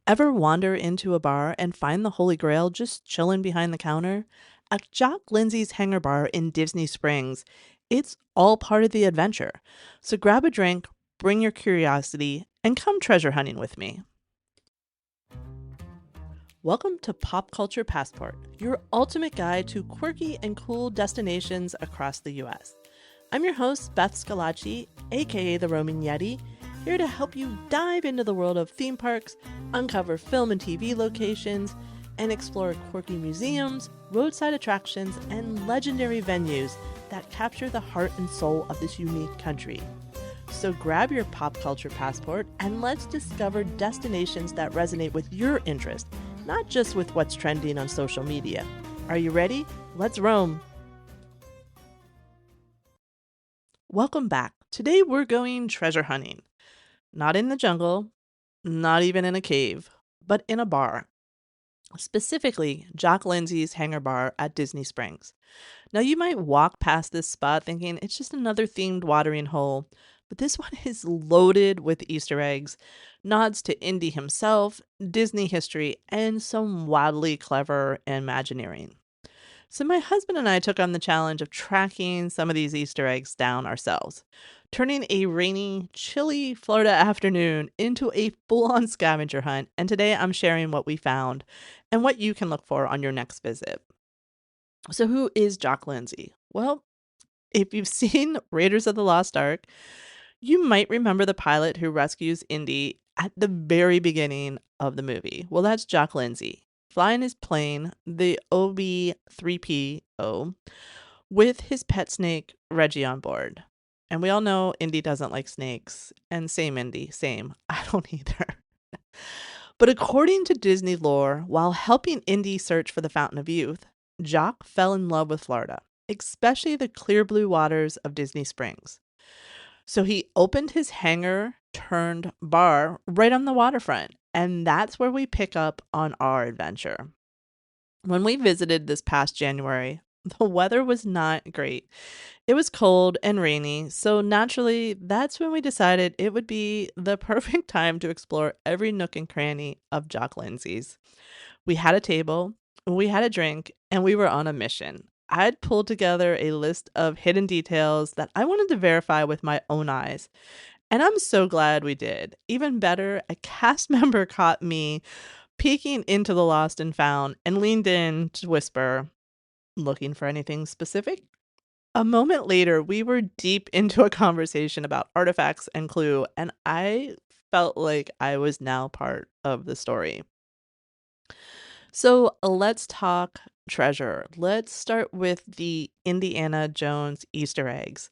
Ever wander into a bar and find the Holy Grail just chilling behind the counter? At Jock Lindsey's Hangar Bar in Disney Springs, it's all part of the adventure. So grab a drink, bring your curiosity, and come treasure hunting with me. Welcome to Pop Culture Passport, your ultimate guide to quirky and cool destinations across the US. I'm your host, Beth Scalacci, aka the Roman Yeti, here to help you dive into the world of theme parks, uncover film and TV locations, and explore quirky museums, roadside attractions, and legendary venues that capture the heart and soul of this unique country. So grab your pop culture passport and let's discover destinations that resonate with your interest, not just with what's trending on social media. Are you ready? Let's roam! Welcome back. Today we're going treasure hunting. Not in the jungle, not even in a cave, but in a bar. Specifically, Jock Lindsey's Hangar Bar at Disney Springs. Now, you might walk past this spot thinking it's just another themed watering hole, but this one is loaded with Easter eggs, nods to Indy himself, Disney history, and some wildly clever Imagineering. So, my husband and I took on the challenge of tracking some of these Easter eggs down ourselves, turning a rainy, chilly Florida afternoon into a full on scavenger hunt. And today I'm sharing what we found and what you can look for on your next visit. So, who is Jock Lindsey? Well, if you've seen Raiders of the Lost Ark, you might remember the pilot who rescues Indy at the very beginning of the movie. Well, that's Jock Lindsey flying his plane, the OB-3PO, with his pet snake, Reggie, on board. And we all know Indy doesn't like snakes. And same, Indy, same. I don't either. But according to Disney lore, while helping Indy search for the Fountain of Youth, Jock fell in love with Florida, especially the clear blue waters of Disney Springs. So he opened his hangar turned bar right on the waterfront, and that's where we pick up on our adventure. When we visited this past January, the weather was not great. It was cold and rainy, so naturally, that's when we decided it would be the perfect time to explore every nook and cranny of Jock Lindsey's. We had a table, we had a drink, and we were on a mission. I'd pulled together a list of hidden details that I wanted to verify with my own eyes. And I'm so glad we did. Even better, a cast member caught me peeking into the lost and found and leaned in to whisper, "Looking for anything specific?" A moment later, we were deep into a conversation about artifacts and Clue, and I felt like I was now part of the story. So let's talk treasure. Let's start with the Indiana Jones Easter eggs.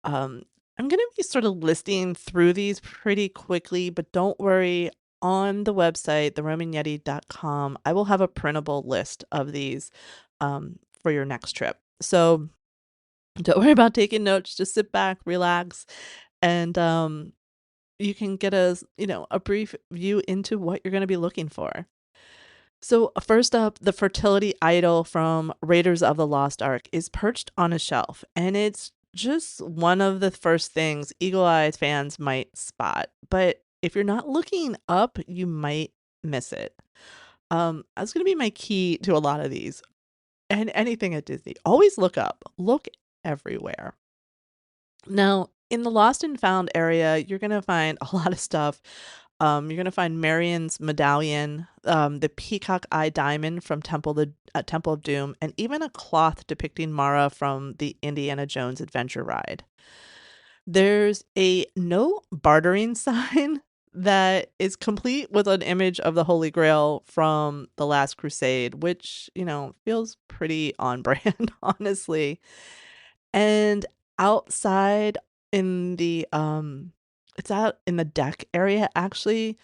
Um, I'm going to be sort of listing through these pretty quickly, but don't worry. On the website, theromanyeti.com, I will have a printable list of these for your next trip. So don't worry about taking notes. Just sit back, relax, and you can get a brief view into what you're going to be looking for. So, first up, the fertility idol from Raiders of the Lost Ark is perched on a shelf, and it's just one of the first things eagle eyed fans might spot. But if you're not looking up, you might miss it. That's going to be my key to a lot of these and anything at Disney. Always look up, look everywhere. Now, in the lost and found area, you're going to find a lot of stuff. You're going to find Marion's medallion, the peacock eye diamond from Temple of Doom, and even a cloth depicting Mara from the Indiana Jones Adventure Ride. There's a no bartering sign that is complete with an image of the Holy Grail from The Last Crusade, which, feels pretty on brand, honestly. And outside in the it's out in the deck area actually,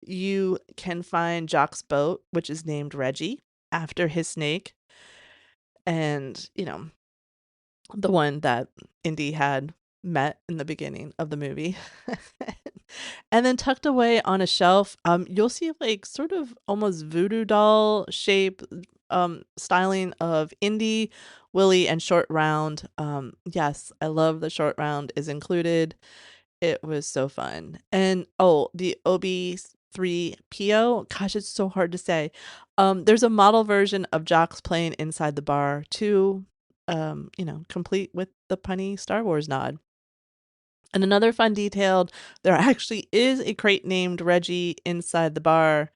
you can find Jock's boat, which is named Reggie after his snake, and the one that Indy had met in the beginning of the movie. And then tucked away on a shelf, you'll see like sort of almost voodoo doll shape styling of Indy, Willie, and Short Round. Yes, I love the Short Round is included. It was so fun. And oh, the C3PO. Gosh, it's so hard to say. There's a model version of Jock's plane inside the bar too, complete with the punny Star Wars nod. And another fun detail, there actually is a crate named Reggie inside the bar.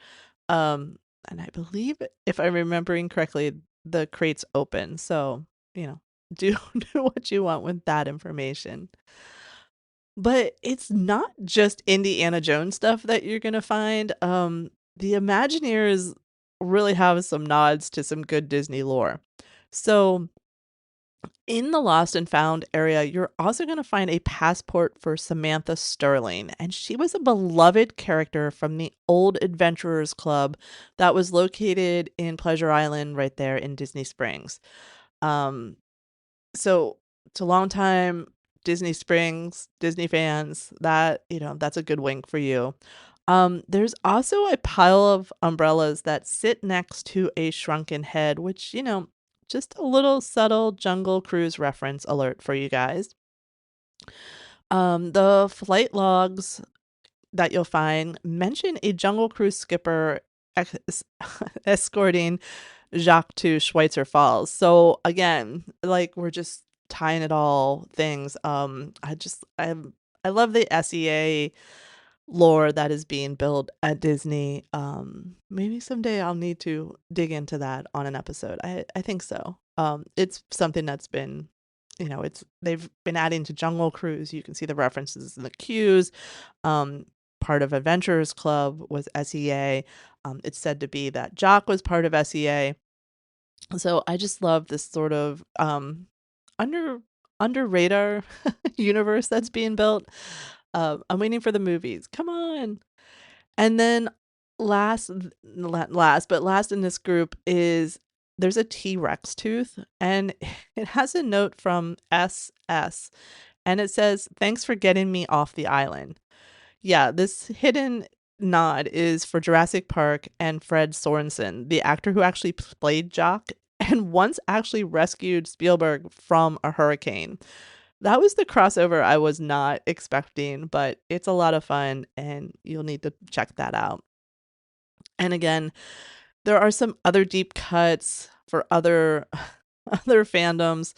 Um, and I believe, if I'm remembering correctly, the crate's open. So, you know, do do what you want with that information. But it's not just Indiana Jones stuff that you're gonna find. The Imagineers really have some nods to some good Disney lore. So in the Lost and Found area, you're also going to find a passport for Samantha Sterling, and she was a beloved character from the old Adventurers Club that was located in Pleasure Island right there in Disney Springs. Um, so it's a long time Disney Springs, Disney fans, that's a good wink for you. There's also a pile of umbrellas that sit next to a shrunken head, which, just a little subtle Jungle Cruise reference alert for you guys. The flight logs that you'll find mention a Jungle Cruise skipper escorting Jacques to Schweitzer Falls. So again, like we're just tying it all things. I love the SEA lore that is being built at Disney. Maybe someday I'll need to dig into that on an episode. I think so. It's something that's been, they've been adding to Jungle Cruise. You can see the references in the queues. Part of Adventurers Club was SEA. It's said to be that Jock was part of SEA. So I just love this sort of under under radar universe that's being built. I'm waiting for the movies. Come on. And then last in this group is there's a T-Rex tooth, and it has a note from SS, and it says, "Thanks for getting me off the island." Yeah, this hidden nod is for Jurassic Park and Fred Sorensen, the actor who actually played Jock and once actually rescued Spielberg from a hurricane. That was the crossover I was not expecting, but it's a lot of fun and you'll need to check that out. And again, there are some other deep cuts for other other fandoms.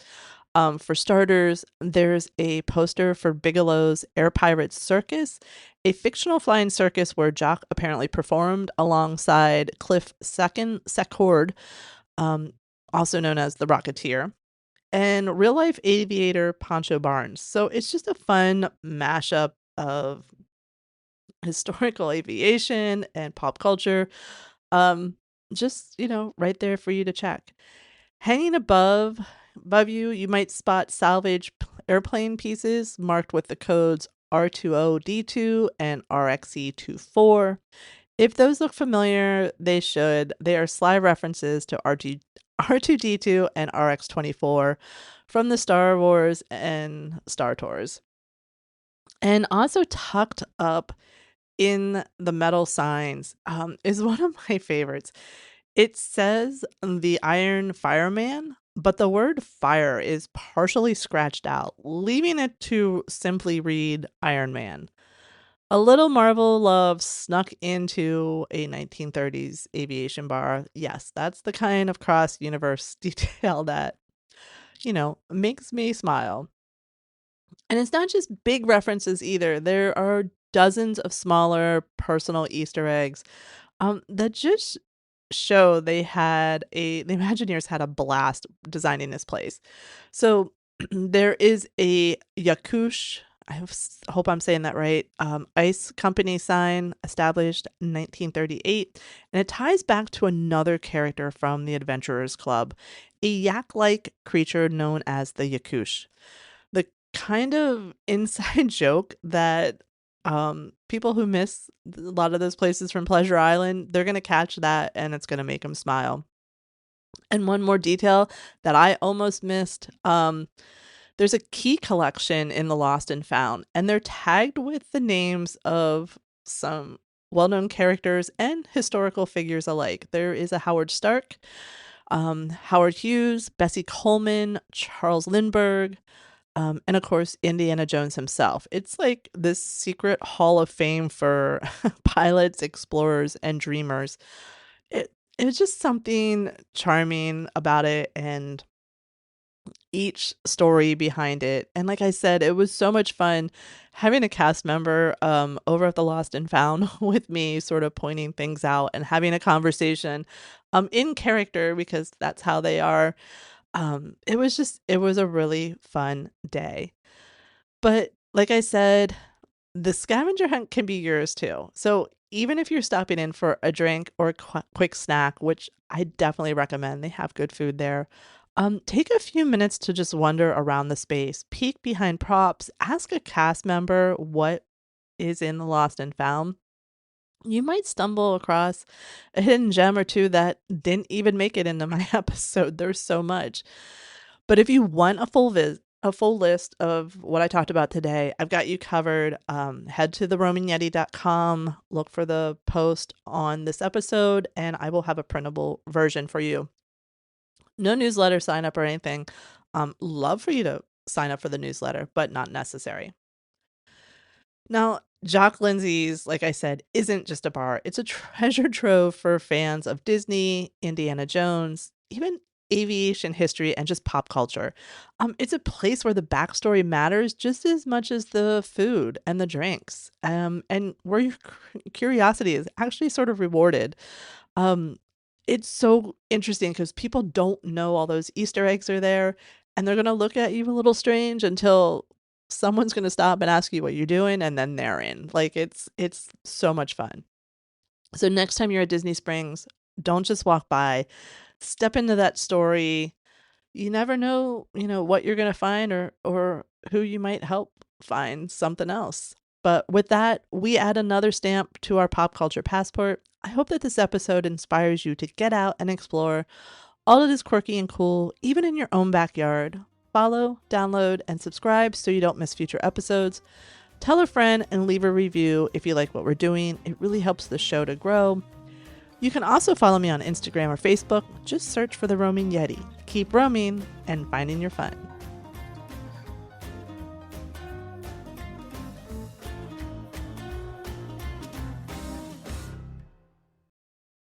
For starters, there's a poster for Bigelow's Air Pirates Circus, a fictional flying circus where Jock apparently performed alongside Cliff Secord, um, also known as the Rocketeer, and real life aviator Pancho Barnes. So it's just a fun mashup of historical aviation and pop culture. Um, just, right there for you to check. Hanging above you, you might spot salvage airplane pieces marked with the codes R20D2 and RXE24. If those look familiar, they should. They are sly references to R2D2 and RX24 from the Star Wars and Star Tours. And also tucked up in the metal signs is one of my favorites. It says the Iron Fireman, but the word fire is partially scratched out, leaving it to simply read Iron Man. A little Marvel love snuck into a 1930s aviation bar. Yes, that's the kind of cross universe detail that, makes me smile. And it's not just big references either. There are dozens of smaller personal Easter eggs that just show the Imagineers had a blast designing this place. So there is a Yakush, hope I'm saying that right, ice company sign established in 1938, and it ties back to another character from the Adventurers Club, a yak-like creature known as the Yakush. The kind of inside joke that people who miss a lot of those places from Pleasure Island, they're going to catch that and it's going to make them smile. And one more detail that I almost missed, there's a key collection in the Lost and Found, and they're tagged with the names of some well-known characters and historical figures alike. There is a Howard Stark, Howard Hughes, Bessie Coleman, Charles Lindbergh, And of course, Indiana Jones himself. It's like this secret hall of fame for pilots, explorers, and dreamers. It was just something charming about it, and each story behind it. And like I said, it was so much fun having a cast member over at the Lost and Found with me, sort of pointing things out and having a conversation in character, because that's how they are. It was a really fun day. But like I said, the scavenger hunt can be yours too. So even if you're stopping in for a drink or a quick snack, which I definitely recommend, they have good food there. Take a few minutes to just wander around the space, peek behind props, ask a cast member what is in the Lost and Found. You might stumble across a hidden gem or two that didn't even make it into my episode. There's so much. But if you want a full list of what I talked about today, I've got you covered. Head to theromanYeti.com, look for the post on this episode, and I will have a printable version for you. No newsletter sign up or anything. Love for you to sign up for the newsletter, but not necessary. Now, Jock Lindsey's, like I said, isn't just a bar. It's a treasure trove for fans of Disney, Indiana Jones, even aviation history and just pop culture. It's a place where the backstory matters just as much as the food and the drinks, and where your curiosity is actually sort of rewarded. Um, it's so interesting because people don't know all those Easter eggs are there, and they're gonna look at you a little strange until someone's gonna stop and ask you what you're doing, and then they're in. Like, it's so much fun. So next time you're at Disney Springs, don't just walk by. Step into that story. You never know, what you're gonna find, or who you might help find something else. But with that, we add another stamp to our pop culture passport. I hope that this episode inspires you to get out and explore all that is quirky and cool, even in your own backyard. Follow, download, and subscribe so you don't miss future episodes. Tell a friend and leave a review if you like what we're doing. It really helps the show to grow. You can also follow me on Instagram or Facebook. Just search for The Roaming Yeti. Keep roaming and finding your fun.